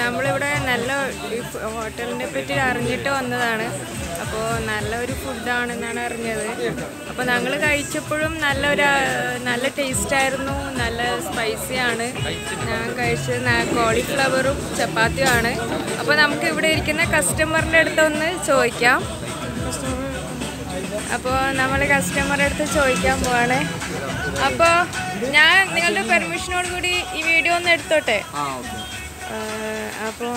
നമ്മളിവിടെ നല്ല ഹോട്ടലിനെ പറ്റി അറിഞ്ഞിട്ട് വന്നതാണ്. അപ്പോൾ നല്ലൊരു ഫുഡാണെന്നാണ് അറിഞ്ഞത്. അപ്പോൾ ഞങ്ങൾ കഴിച്ചപ്പോഴും നല്ല ടേസ്റ്റായിരുന്നു, നല്ല സ്പൈസിയാണ്. ഞാൻ കഴിച്ചത് കോളിഫ്ലവറും ചപ്പാത്തിയുമാണ്. അപ്പോൾ നമുക്ക് ഇവിടെ ഇരിക്കുന്ന കസ്റ്റമറിൻ്റെ അടുത്തൊന്ന് ചോദിക്കാം. അപ്പോൾ നമ്മൾ കസ്റ്റമറുടെ അടുത്ത് ചോദിക്കാൻ പോവാണ്. അപ്പോൾ ഞാൻ നിങ്ങളുടെ പെർമിഷനോട് കൂടി ഈ വീഡിയോ ഒന്ന് എടുത്തോട്ടെ? അപ്പോൾ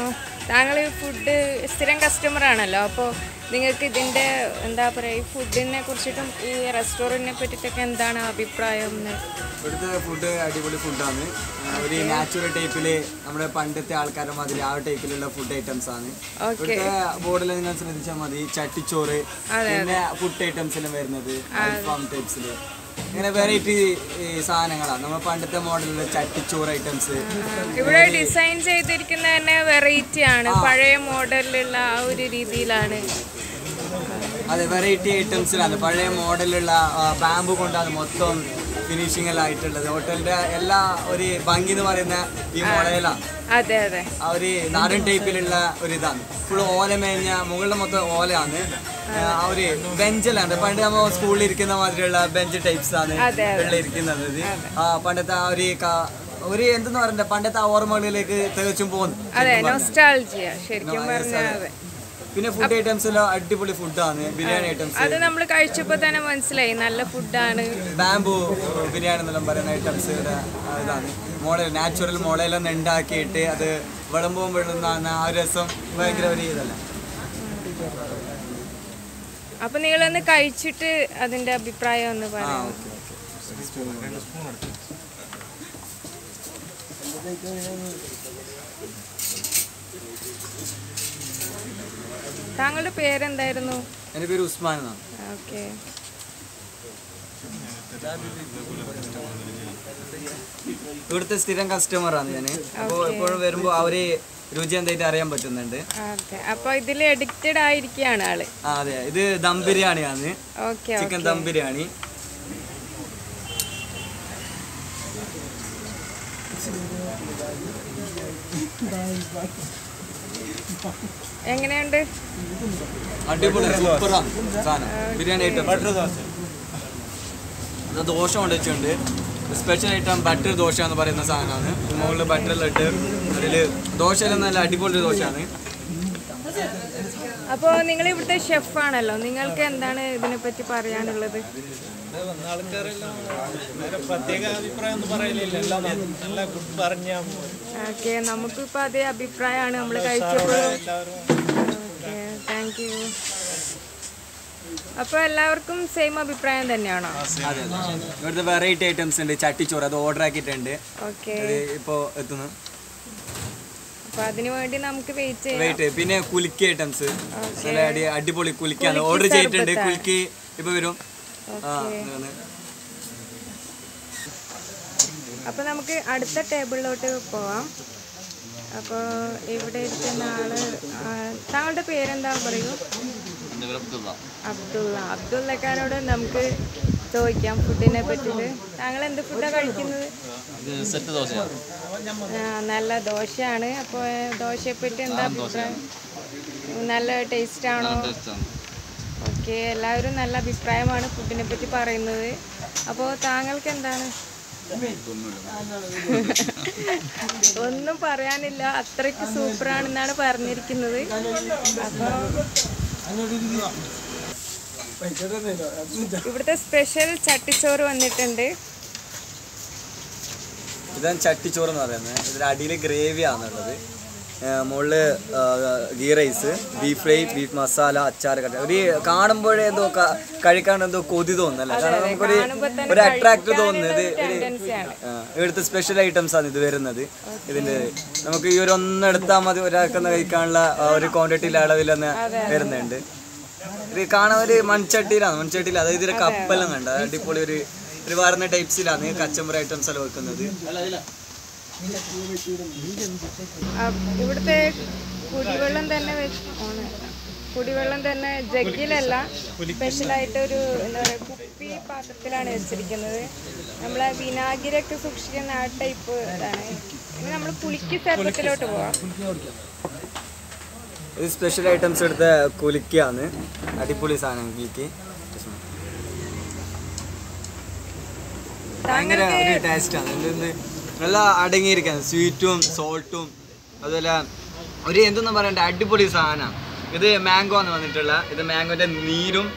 താങ്കൾ ഫുഡ് സ്ഥിരം കസ്റ്റമറാണല്ലോ. അപ്പോൾ നിങ്ങൾക്ക് ഇതിൻ്റെ എന്താ പറയുക, ഈ ഫുഡിനെ കുറിച്ചിട്ടും ഈ റെസ്റ്റോറൻറ്റിനെ പറ്റിയിട്ടൊക്കെ എന്താണ് അഭിപ്രായം? ഇവിടുത്തെ ഫുഡ് അടിപൊളി ഫുഡാണ്. ഒരു നാച്ചുറൽ ടൈപ്പിൽ നമ്മുടെ പണ്ടത്തെ ആൾക്കാരുടെ മാതിരി ആ ടൈപ്പിലുള്ള ഫുഡ് ഐറ്റംസ് ആണ്. ഇവിടുത്തെ ബോർഡിൽ നിങ്ങൾ ശ്രദ്ധിച്ചാൽ മതി, ചട്ടിച്ചോറ്, പിന്നെ ഫുഡ് ഐറ്റംസ് എല്ലാം വരുന്നത് അൽഫാം ടൈപ്സിൽ, ഇങ്ങനെ വെറൈറ്റി സാധനങ്ങളാണ്. നമ്മൾ പണ്ടത്തെ മോഡലിലുള്ള ചട്ടിച്ചോറ് ഐറ്റംസ് ഇവിടെ ഡിസൈൻ ചെയ്തിരിക്കുന്ന തന്നെ വെറൈറ്റി ആണ്, പഴയ മോഡലിലുള്ള ആ ഒരു രീതിയിലാണ്. അതെ, വെറൈറ്റി ഐറ്റംസിലാണ്, പഴയ മോഡലുള്ള ബാമ്പു കൊണ്ടാണ് മൊത്തം ഫിനിഷിംഗ് എല്ലാം ആയിട്ടുള്ളത്. ഹോട്ടലിന്റെ എല്ലാ ഒരു ഭംഗി എന്ന് പറയുന്ന ഈ മോഡലാണ്. അതെ അതെ, ആ ഒരു നാടൻ ടൈപ്പിലുള്ള ഒരു ഇതാണ്. ഫുൾ ഓല മേഞ്ഞ, മുകളിൽ മൊത്തം ഓലയാണ്. ആ ഒരു ബെഞ്ചെല്ലാം പണ്ട് നമ്മൾ സ്കൂളിൽ ഇരിക്കുന്ന മാതിരിയുള്ള ബെഞ്ച് ടൈപ്സ് ആണ് ഇരിക്കുന്നത്. പണ്ടത്തെ ആ ഒരു എന്തെന്ന് പറയണ്ട, പണ്ടത്തെ ആ ഓർമ്മകളിലേക്ക് തികച്ചും പോകുന്നു. പിന്നെ ഫുഡ് ഐറ്റംസ് എല്ലാം അടിപൊളി ഫുഡാണ്. ബിരിയാണി ഐറ്റംസ് അത് നമ്മൾ കഴിച്ചപ്പോൾ തന്നെ മനസ്സിലായി നല്ല ഫുഡാണ്. ബാംബു ബിരിയാണി എന്നെല്ലാം പറയുന്ന ഐറ്റംസ് ഇതാണ്. മോഡൽ നാച്ചുറൽ മോഡലെല്ലാം ഉണ്ടാക്കിയിട്ട് അത് വിളമ്പും വിടുന്ന ആ ഒരു രസം ഭയങ്കര ഒരു ഇതല്ല. അപ്പൊ നിങ്ങളൊന്ന് കഴിച്ചിട്ട് അതിന്റെ അഭിപ്രായം ഒന്ന് പറയാം. താങ്കളുടെ പേരെന്തായിരുന്നു? എൻ്റെ പേര് ഉസ്മാൻ എന്നാണ്. ഓക്കെ. ഇവിടുത്തെ സ്ഥിരം കസ്റ്റമറാണ് ഞാൻ. അപ്പോൾ എപ്പോഴും വരുമ്പോൾ അവര് രുചി എന്തായിട്ട് അറിയാൻ പറ്റുന്നുണ്ട്. അപ്പൊ ഇതിൽ അഡിക്റ്റഡ് ആയിരിക്കുകയാണ് ആള്. അതെ, ഇത് ദം ബിരിയാണിയാണ്, ചിക്കൻ ദം ബിരിയാണി. എങ്ങനെയുണ്ട്? അടിപൊളി സൂപ്പറാണ് സാധനം. ബിരിയാണി ഐറ്റം ദോശ കൊണ്ടുവച്ചിട്ടുണ്ട്. സ്പെഷ്യൽ ഐറ്റം ബട്ടർ ദോശ എന്ന് പറയുന്ന സാധനമാണ്. മുകളിൽ ബട്ടറെല്ലാം ഇട്ട് അതിൽ ദോശയെല്ലാം നല്ല അടിപൊളി ദോശയാണ്. അപ്പോൾ നിങ്ങൾ ഇവിടുത്തെ ഷെഫാണല്ലോ, നിങ്ങൾക്ക് എന്താണ് ഇതിനെപ്പറ്റി പറയാനുള്ളത്? ഓക്കെ, നമുക്കിപ്പോൾ അതേ അഭിപ്രായമാണ് നമ്മൾ കഴിച്ചപ്പോൾ. Okay, thank you. അപ്പോൾ എല്ലാവർക്കും സെയിം അഭിപ്രായം തന്നെയാണോ? അതെ, ഇവിടുത്തെ വെറൈറ്റി ഐറ്റംസ് ഉണ്ട്. ചട്ടിച്ചോറ് അത് ഓർഡർ ആക്കിയിട്ടുണ്ട്. ഓക്കെ, ഇപ്പോൾ എത്തുന്നു. അപ്പോൾ അതിനു വേണ്ടി നമുക്ക് വെയിറ്റ് ചെയ്യാം. പിന്നെ കുലുക്കി ഐറ്റംസ് അടിപൊളി കുലുക്കിയാണ് ഓർഡർ ചെയ്തിട്ടുണ്ട്. കുലുക്കി ഇപ്പൊ വരും. അപ്പോൾ നമുക്ക് അടുത്ത ടേബിളിലോട്ട് പോവാം. അപ്പോൾ ഇവിടെ ഇരിക്കുന്ന ആള്, താങ്കളുടെ പേരെന്താ പറയൂ? അബ്ദുള്ളക്കാരോട് നമുക്ക് ചോദിക്കാം ഫുഡിനെ പറ്റിയിട്ട്. താങ്കൾ എന്ത് ഫുഡാണ് കഴിക്കുന്നത്? നല്ല ദോശയാണ്. അപ്പോൾ ദോശയെപ്പറ്റി എന്താ അഭിപ്രായം? നല്ല ടേസ്റ്റാണോ? ഓക്കെ, എല്ലാവരും നല്ല അഭിപ്രായമാണ് ഫുഡിനെ പറ്റി പറയുന്നത്. അപ്പോൾ താങ്കൾക്ക് എന്താണ്? ഒന്നും പറയാനില്ല, അത്രയ്ക്ക് സൂപ്പറാണെന്നാണ് പറഞ്ഞിരിക്കുന്നത്. അപ്പോൾ ഇവിടുത്തെ സ്പെഷ്യൽ ചട്ടിച്ചോറ് വന്നിട്ടുണ്ട്. ഇതാണ് ചട്ടിച്ചോറ് എന്ന് പറയുന്നത്. ഇതിൽ അടിയിൽ ഗ്രേവിയാണുള്ളത്. മുകളിൽ ghee rice, beef fry, beef masala, അച്ചാർ. ഒരു കാണുമ്പോഴേ എന്തോ കഴിക്കാൻ എന്തോ കൊതി തോന്നുന്നല്ല, കാരണം നമുക്കൊരു അട്രാക്ട് തോന്നുന്നത്. ഇവിടുത്തെ സ്പെഷ്യൽ ഐറ്റംസ് ആണ് ഇത് വരുന്നത്. ഇതിൻ്റെ നമുക്ക് ഈ ഒരു ഒന്നെടുത്താൽ മതി ഒരാൾക്കെന്ന് കഴിക്കാനുള്ള ഒരു ക്വാണ്ടിറ്റിയിലെ അളവിൽ തന്നെ വരുന്നുണ്ട്. ഇത് കാണാൻ ഒരു മൺചട്ടിയിൽ, അതായത് ഇതിലെ കപ്പെല്ലാം കണ്ട അടിപൊളി ഒരു വാർന്ന ടൈപ്സിലാണ് കച്ചമ്പർ ഐറ്റംസ് എല്ലാം വെക്കുന്നത്. ഇവിടുത്തെ കുടിവെള്ളം തന്നെ ജഗ്ഗിലല്ല, സ്പെഷ്യലായിട്ടൊരു എന്താ പറയുക കുപ്പി പാത്രത്തിലാണ് വെച്ചിരിക്കുന്നത്. നമ്മളെ വിനാഗിരിയൊക്കെ സൂക്ഷിക്കുന്ന ആ ടൈപ്പ് ഇതാണ്. ഇനി നമ്മൾ കുലിക്ക് സർബത്തിലോട്ട് പോവാം. ഇത് സ്പെഷ്യൽ ഐറ്റംസ് എടുത്ത കുലിക്കാണ്, അടിപൊളി സാധനം. കുലിക്ക് ഭയങ്കര ഒരു ടേസ്റ്റാണ്. എന്ത് നല്ല അടങ്ങിയിരിക്കാൻ സ്വീറ്റും സോൾട്ടും അതുപോലെ ഒരു എന്തൊന്നും പറയണ്ട അടിപൊളി സാധനമാണ്. ഇത് മാംഗോ ആണ് വന്നിട്ടുള്ള. ഇത് മാംഗോൻ്റെ നീരും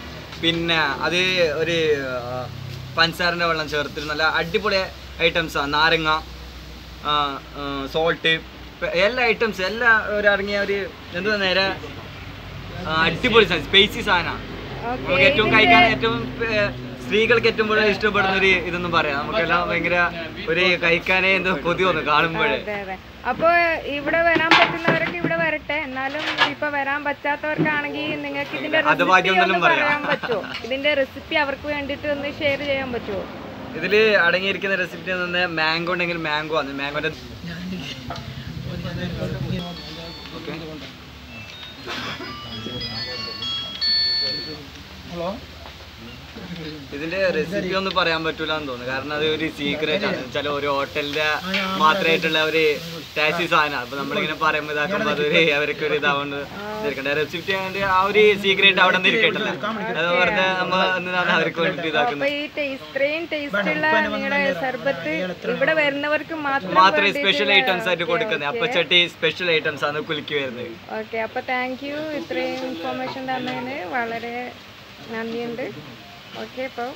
പിന്നെ അത് ഒരു പഞ്ചസാരൻ്റെ വെള്ളം ചേർത്തിട്ട് നല്ല അടിപൊളി ഐറ്റംസാണ്. നാരങ്ങ, സോൾട്ട്, എല്ലാ ഐറ്റംസ് എല്ലാം ഒരു അടങ്ങിയ ഒരു എന്താ നേരെ അടിപൊളി സാധനം, സ്പൈസി സാധനമാണ്. നമുക്ക് ഏറ്റവും കഴിക്കാൻ ഏറ്റവും സ്ത്രീകൾക്ക് ഏറ്റവും കൂടുതൽ ഇഷ്ടപ്പെടുന്ന ഒരു ഇതൊന്നും പറയാം. നമുക്കെല്ലാം ഭയങ്കര ഒരു കഴിക്കാനേ എന്തോ കൊതി വന്നു കാണുമ്പോഴേ. അപ്പോൾ ഇവിടെ വരാൻ പറ്റുന്നവരൊക്കെ ഇവിടെ വരട്ടെ. എന്നാലും ഇപ്പൊ വരാൻ പറ്റാത്തവർക്കാണെങ്കിൽ നിങ്ങൾക്ക് ഇതിന്റെ റെസിപ്പി പറയാൻ പറ്റുമോ? ഇതിന്റെ റെസിപ്പി അവർക്ക് വേണ്ടിട്ട് ഒന്ന് ഷെയർ ചെയ്യാൻ പറ്റുമോ? ഇതില് അടങ്ങിയിരിക്കുന്ന റെസിപ്പി എന്ന് മാംഗോ ഉണ്ടെങ്കിൽ മാംഗോ ആണ്. മാംഗോന്റെ ഇതിന്റെ റെസിപ്പി ഒന്നും പറയാൻ പറ്റൂല എന്ന് തോന്നുന്നു. കാരണം അത് ഒരു സീക്രറ്റ് ആണ്. വെച്ചാൽ ഒരു ഹോട്ടലിന്റെ മാത്രമായിട്ടുള്ള ഒരു ടാക്സി സാധനമാണ്. അപ്പൊ നമ്മളിങ്ങനെ പറയുമ്പോൾ ഇതാക്കുമ്പോൾ അതൊരു അവർക്ക് ഒരു ഇതാവുന്നത് റെസിപ്പി ആ ഒരു സീക്രറ്റ് അവിടെ നിന്ന് ഇരിക്കട്ടല്ല. അത് വെറുതെ നമ്മൾ അവർക്ക് വേണ്ടിട്ട് ഇതാക്കുന്നത്. മാത്രമേ സ്പെഷ്യൽ ഐറ്റംസ് ആയിട്ട് കൊടുക്കുന്നത്. അപ്പച്ചട്ടി സ്പെഷ്യൽ ഐറ്റംസ് ആണ് കുലിക്ക് വരുന്നത്. ഓക്കെ, അപ്പൊ താങ്ക് യു. ഇത്രയും ഇൻഫോർമേഷൻ തന്നതിന് വളരെ നന്ദിയുണ്ട്. ഓക്കെ, അപ്പോൾ